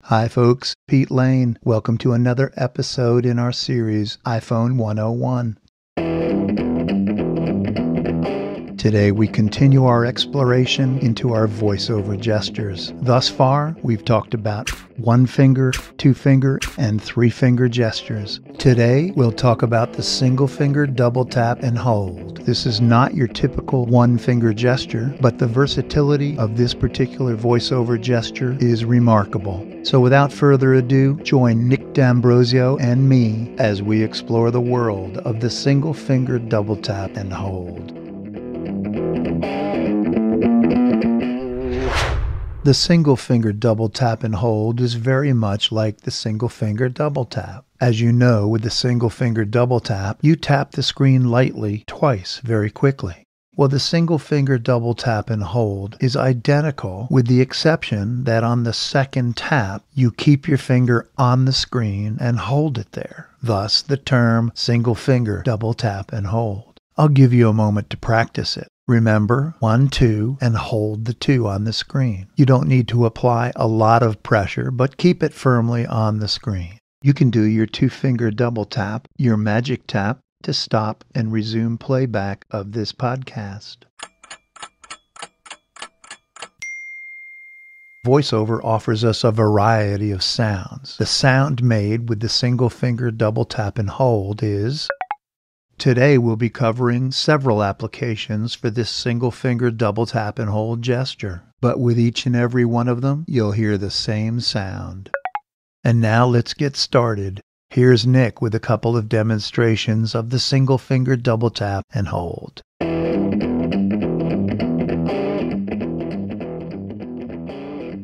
Hi folks, Pete Lane. Welcome to another episode in our series, iPhone 101. Today we continue our exploration into our voiceover gestures. Thus far, we've talked about one finger, two finger, and three finger gestures. Today, we'll talk about the single finger double tap and hold. This is not your typical one finger gesture, but the versatility of this particular voiceover gesture is remarkable. So without further ado, join Nick D'Ambrosio and me as we explore the world of the single finger double tap and hold. The single finger double tap and hold is very much like the single finger double tap. As you know, with the single finger double tap, you tap the screen lightly twice very quickly. Well, the single finger double tap and hold is identical with the exception that on the second tap, you keep your finger on the screen and hold it there. Thus, the term single finger double tap and hold. I'll give you a moment to practice it. Remember, 1, 2, and hold the 2 on the screen. You don't need to apply a lot of pressure, but keep it firmly on the screen. You can do your 2-finger double tap, your magic tap, to stop and resume playback of this podcast. Voiceover offers us a variety of sounds. The sound made with the single finger double tap and hold is... Today we'll be covering several applications for this single finger double tap and hold gesture, but with each and every one of them, you'll hear the same sound. And now let's get started. Here's Nick with a couple of demonstrations of the single finger double tap and hold.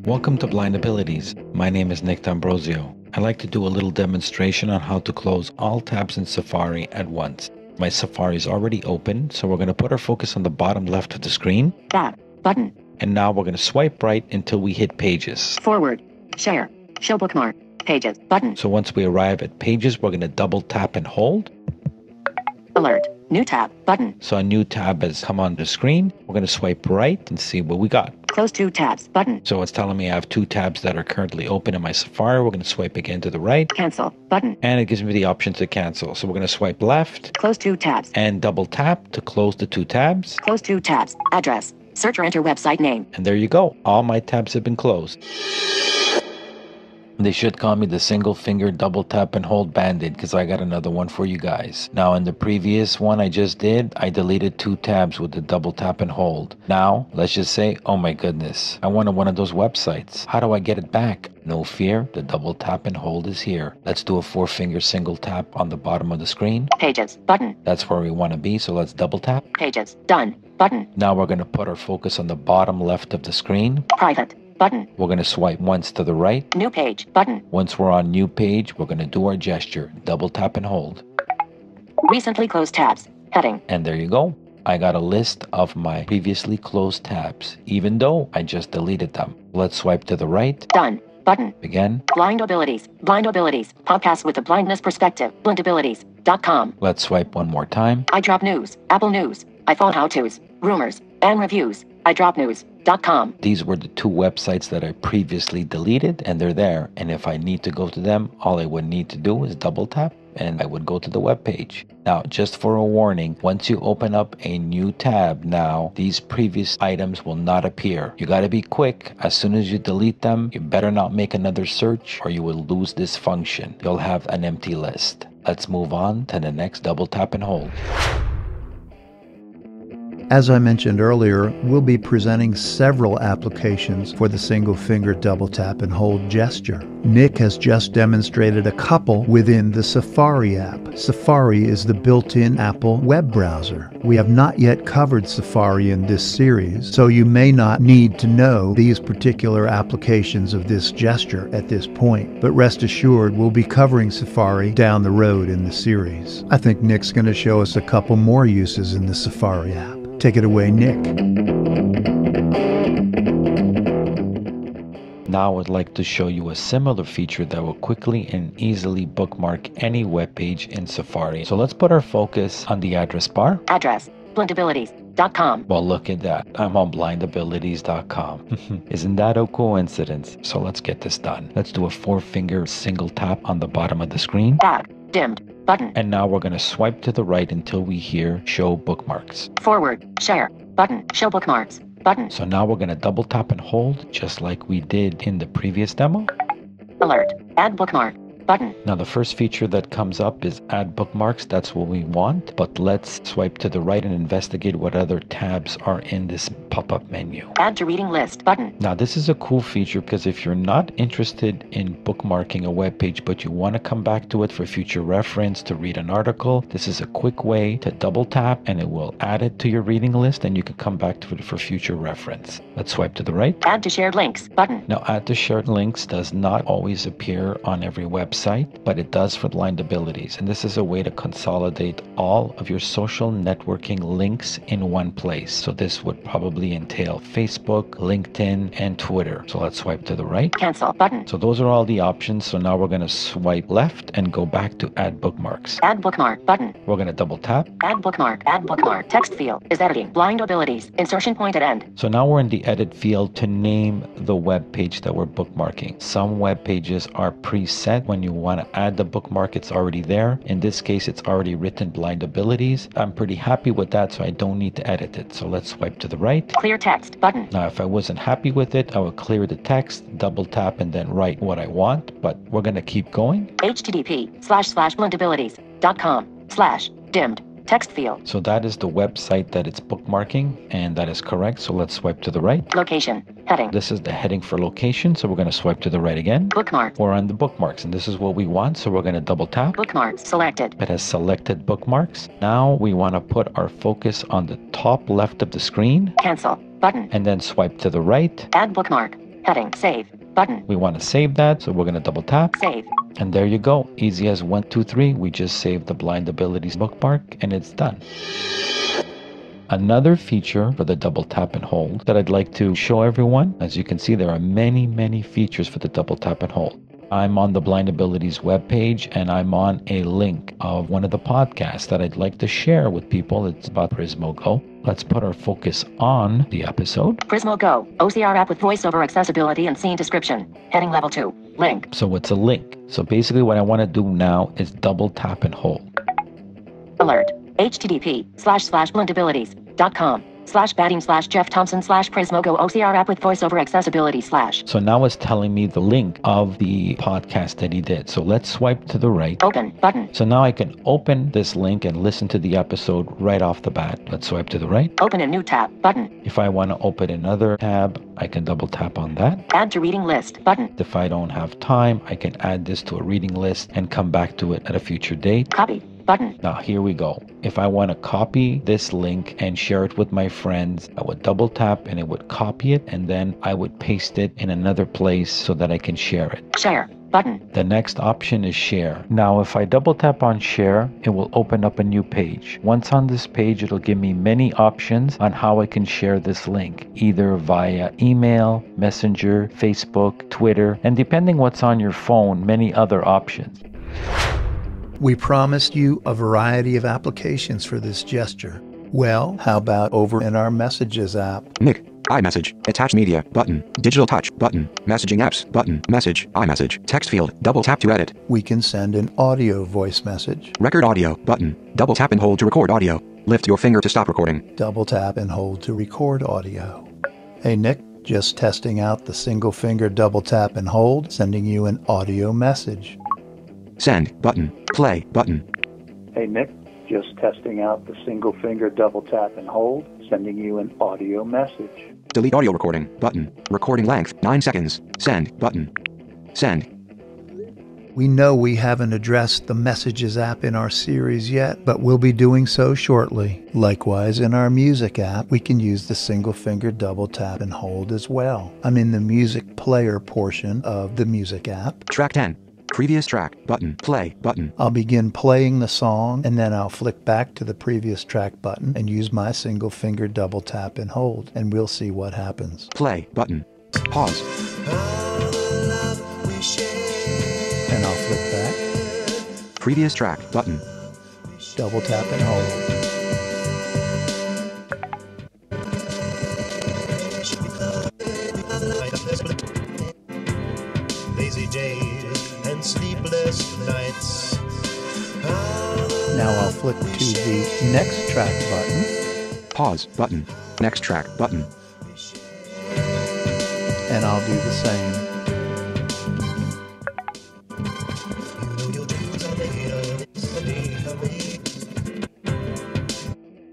Welcome to Blind Abilities. My name is Nick D'Ambrosio. I'd like to do a little demonstration on how to close all tabs in Safari at once. My Safari is already open, so we're going to put our focus on the bottom left of the screen. Back button. And now we're going to swipe right until we hit Pages. Forward. Share. Show bookmark. Pages button. So once we arrive at Pages, we're going to double tap and hold. Alert. New tab button. So a new tab has come on the screen. We're going to swipe right and see what we got. Close 2 tabs button. So it's telling me I have 2 tabs that are currently open in my Safari. We're going to swipe again to the right. Cancel button. And it gives me the option to cancel. So we're going to swipe left. Close 2 tabs. And double tap to close the 2 tabs. Close 2 tabs. Address. Search or enter website name. And there you go. All my tabs have been closed. They should call me the single finger double tap and hold bandit because I got another one for you guys. Now in the previous one I just did, I deleted 2 tabs with the double tap and hold. Now, let's just say, oh my goodness, I wanted one of those websites. How do I get it back? No fear, the double tap and hold is here. Let's do a 4-finger single tap on the bottom of the screen. Pages button. That's where we want to be, so let's double tap. Pages done button. Now we're going to put our focus on the bottom left of the screen. Private button. We're going to swipe once to the right. New page button. Once we're on new page, we're going to do our gesture. Double tap and hold. Recently closed tabs. Heading. And there you go. I got a list of my previously closed tabs, even though I just deleted them. Let's swipe to the right. Done button. Again. Blind Abilities. Blind Abilities. Podcast with a blindness perspective. blindabilities.com. Let's swipe one more time. iDrop News. Apple News. iPhone how-tos. Rumors. And reviews. iDropNews.com. These were the 2 websites that I previously deleted, and they're there. And if I need to go to them, all I would need to do is double tap, and I would go to the web page. Now, just for a warning, once you open up a new tab now, these previous items will not appear. You got to be quick. As soon as you delete them, you better not make another search or you will lose this function. You'll have an empty list. Let's move on to the next double tap and hold. As I mentioned earlier, we'll be presenting several applications for the single finger double tap and hold gesture. Nick has just demonstrated a couple within the Safari app. Safari is the built-in Apple web browser. We have not yet covered Safari in this series, so you may not need to know these particular applications of this gesture at this point. But rest assured, we'll be covering Safari down the road in the series. I think Nick's going to show us a couple more uses in the Safari app. Take it away, Nick. Now I'd like to show you a similar feature that will quickly and easily bookmark any web page in Safari. So let's put our focus on the address bar. Address. Blind Abilities. blindabilities.com. Well, look at that. I'm on blindabilities.com. Isn't that a coincidence? So let's get this done. Let's do a 4-finger single tap on the bottom of the screen. Back. Dimmed. Button. And now we're going to swipe to the right until we hear show bookmarks. Forward. Share. Button. Show bookmarks. Button. So now we're going to double tap and hold just like we did in the previous demo. Alert. Add bookmark. Button. Now the first feature that comes up is add bookmarks. That's what we want. But let's swipe to the right and investigate what other tabs are in this pop-up menu. Add to reading list. Button. Now this is a cool feature because if you're not interested in bookmarking a web page but you want to come back to it for future reference to read an article, this is a quick way to double tap and it will add it to your reading list and you can come back to it for future reference. Let's swipe to the right. Add to shared links. Button. Now add to shared links does not always appear on every website, but it does for Blindabilities. And this is a way to consolidate all of your social networking links in one place. So this would probably entail Facebook, LinkedIn, and Twitter. So let's swipe to the right. Cancel. Button. So those are all the options. So now we're going to swipe left and go back to add bookmarks. Add bookmark. Button. We're going to double tap. Add bookmark. Add bookmark. Text field is editing. Blindabilities. Insertion point at end. So now we're in the edit field to name the web page that we're bookmarking. Some web pages are preset. When you want to add the bookmark, it's already there. In this case, it's already written Blindabilities. I'm pretty happy with that, so I don't need to edit it. So let's swipe to the right. Clear text. Button. Now, if I wasn't happy with it, I would clear the text, double tap, and then write what I want. But we're going to keep going. http://blindabilities.com/dimmed. Text field. So that is the website that it's bookmarking, and that is correct. So let's swipe to the right. Location. Heading. This is the heading for location, so we're going to swipe to the right again. Bookmark. We're on the bookmarks, and this is what we want, so we're going to double tap. Bookmarks selected. It has selected bookmarks. Now we want to put our focus on the top left of the screen. Cancel. Button. And then swipe to the right. Add bookmark. Heading. Save. Button. We want to save that, so we're going to double tap. Save. And there you go. Easy as 1, 2, 3. We just saved the Blindabilities bookmark, and it's done. Another feature for the double tap and hold that I'd like to show everyone. As you can see, there are many features for the double tap and hold. I'm on the Blindabilities webpage and I'm on a link of one of the podcasts that I'd like to share with people. It's about Prismo Go. Let's put our focus on the episode. Prismo Go, OCR app with voiceover accessibility and scene description. Heading level 2. Link. So it's a link. So basically what I want to do now is double tap and hold. Alert. http://blindabilities.com/batting/Jeff Thompson/Prismo Go OCR app with voiceover accessibility/. So now it's telling me the link of the podcast that he did. So let's swipe to the right. Open button. So now I can open this link and listen to the episode right off the bat. Let's swipe to the right. Open a new tab button. If I want to open another tab, I can double tap on that. Add to reading list button. If I don't have time, I can add this to a reading list and come back to it at a future date. Copy button. Now here we go. If I want to copy this link and share it with my friends, I would double tap and it would copy it, and then I would paste it in another place so that I can share it. Share button. The next option is share. Now if I double tap on share, it will open up a new page. Once on this page, it'll give me many options on how I can share this link, either via email, Messenger, Facebook, Twitter, and depending what's on your phone, many other options. We promised you a variety of applications for this gesture. Well, how about over in our Messages app? Nick, iMessage, attach media, button, digital touch, button, messaging apps, button, message, iMessage, text field, double tap to edit. We can send an audio voice message. Record audio, button, double tap and hold to record audio. Lift your finger to stop recording. Double tap and hold to record audio. Hey Nick, just testing out the single finger double tap and hold, sending you an audio message. Send, button, play, button. Hey Nick, just testing out the single finger double tap and hold, sending you an audio message. Delete audio recording, button, recording length, 9 seconds. Send, button. Send. We know we haven't addressed the Messages app in our series yet, but we'll be doing so shortly. Likewise, in our Music app, we can use the single finger double tap and hold as well. I'm in the music player portion of the Music app. Track 10. Previous track, button, play, button. I'll begin playing the song, and then I'll flick back to the previous track button and use my single finger double tap and hold, and we'll see what happens. Play, button. Pause. And I'll flick back, Previous track, button. double tap and hold. and sleepless nights. Now I'll flick to the next track button. Pause button. Next track button. And I'll do the same.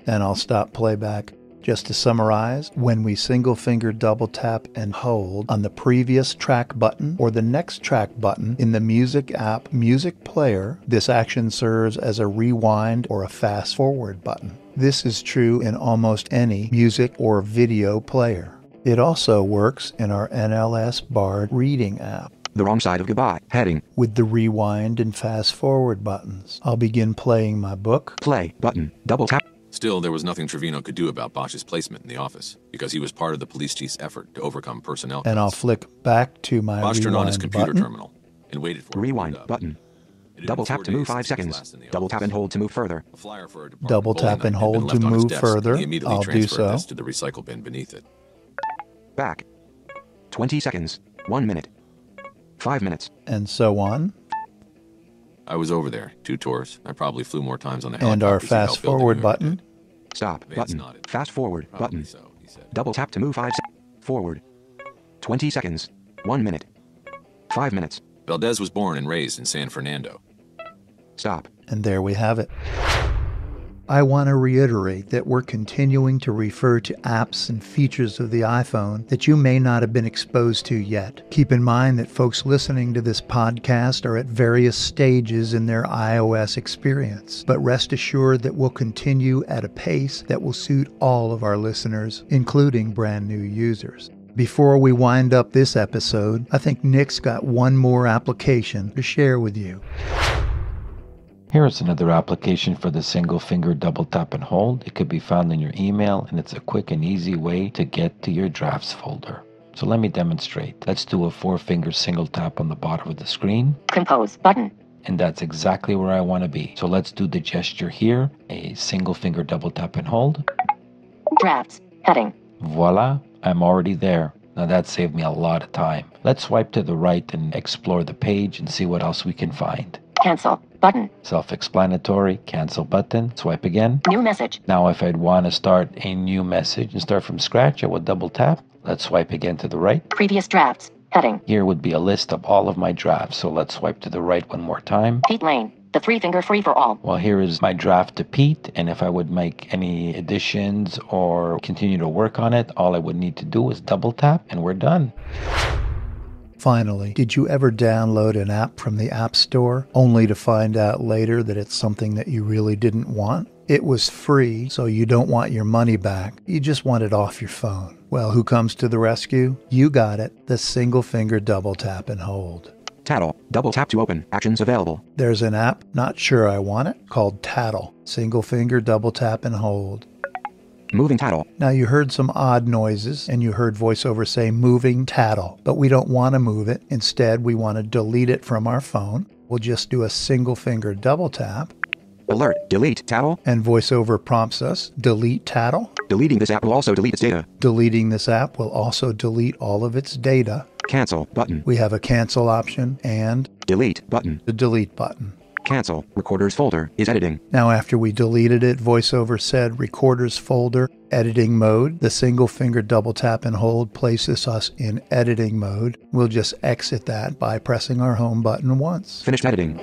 And I'll stop playback. Just to summarize, when we single finger double tap and hold on the previous track button or the next track button in the music app music player, this action serves as a rewind or a fast forward button. This is true in almost any music or video player. It also works in our NLS Bard reading app. The wrong side of goodbye. Heading. With the rewind and fast forward buttons. I'll begin playing my book. Play button. Double tap. Still, there was nothing Trevino could do about Bosch's placement in the office, because he was part of the police chief's effort to overcome personnel And I'll cuts. flick back to my Bosch turned on his rewind computer button. terminal and waited for it to Rewind boot up. button. It had Double been 4 tap to move days 5 since he was seconds. last in the Double office. tap and hold to move further. A flyer for a department Double bowling tap night and had been hold left to on his move desk, further. and he immediately I'll do transferred so. this to the recycle bin beneath it. Back. 20 seconds. 1 minute. 5 minutes. And so on. I was over there, 2 tours. I probably flew more times on the And our helicopters he helped fast build than forward we ever button. did. Stop Vance button. nodded. Fast forward Probably button. so, he said. Double tap to move 5 seconds. Forward. 20 seconds. 1 minute. 5 minutes. Valdez was born and raised in San Fernando. Stop. And there we have it. I want to reiterate that we're continuing to refer to apps and features of the iPhone that you may not have been exposed to yet. Keep in mind that folks listening to this podcast are at various stages in their iOS experience, but rest assured that we'll continue at a pace that will suit all of our listeners, including brand new users. Before we wind up this episode, I think Nick's got one more application to share with you. Here is another application for the single finger double tap and hold. It could be found in your email, and it's a quick and easy way to get to your drafts folder. So let me demonstrate. Let's do a 4-finger single tap on the bottom of the screen. Compose button. And that's exactly where I want to be. So let's do the gesture here. A single finger double tap and hold. Drafts. Heading. Voila, I'm already there. Now that saved me a lot of time. Let's swipe to the right and explore the page and see what else we can find. Cancel button. Self-explanatory, cancel button, swipe again. New message. Now if I'd want to start a new message and start from scratch, I would double tap. Let's swipe again to the right. Previous drafts. Heading. Here would be a list of all of my drafts, so let's swipe to the right one more time. Pete Lane. The 3-finger free for all. Well, here is my draft to Pete, and if I would make any additions or continue to work on it, all I would need to do is double tap, and we're done. Finally, did you ever download an app from the App Store only to find out later that it's something that you really didn't want? It was free, so you don't want your money back. You just want it off your phone. Well, who comes to the rescue? You got it, the single finger double tap and hold. Tattle. Double tap to open. Actions available. There's an app, not sure I want it, called Tattle. Single finger double tap and hold. Moving tattle. Now you heard some odd noises and you heard VoiceOver say moving tattle, but we don't want to move it. Instead, we want to delete it from our phone. We'll just do a single finger double tap. Alert. Delete tattle. And VoiceOver prompts us, delete tattle. Deleting this app will also delete its data. Deleting this app will also delete all of its data. Cancel button. We have a cancel option and Delete button. the delete button. Cancel. Recorders folder is editing. Now after we deleted it, VoiceOver said recorders folder, editing mode. The single finger double tap and hold places us in editing mode. We'll just exit that by pressing our home button once. Finished editing.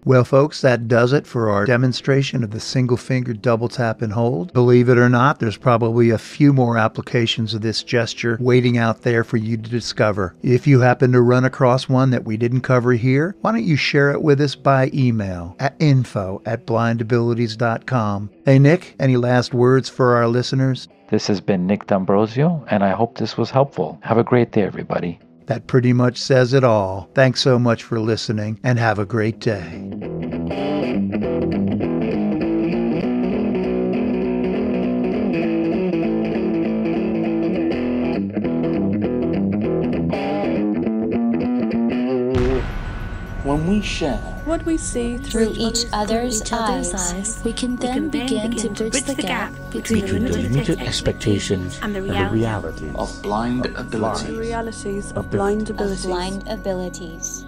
Well, folks, that does it for our demonstration of the single finger double tap and hold. Believe it or not, there's probably a few more applications of this gesture waiting out there for you to discover. If you happen to run across one that we didn't cover here, why don't you share it with us by email at info@blindabilities.com. Hey, Nick, any last words for our listeners? This has been Nick D'Ambrosio, and I hope this was helpful. Have a great day, everybody. That pretty much says it all. Thanks so much for listening, and have a great day. When we share what we see through each other's eyes, we can then begin to bridge the gap between the limited expectations and the realities of blind abilities. The realities of blind abilities.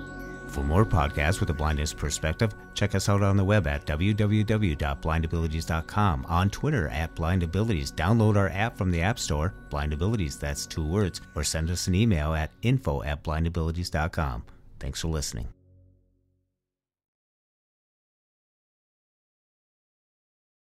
For more podcasts with a blindness perspective, check us out on the web at www.blindabilities.com, on Twitter at blindabilities. Download our app from the App Store, blindabilities, that's 2 words, or send us an email at info@blindabilities.com. Thanks for listening.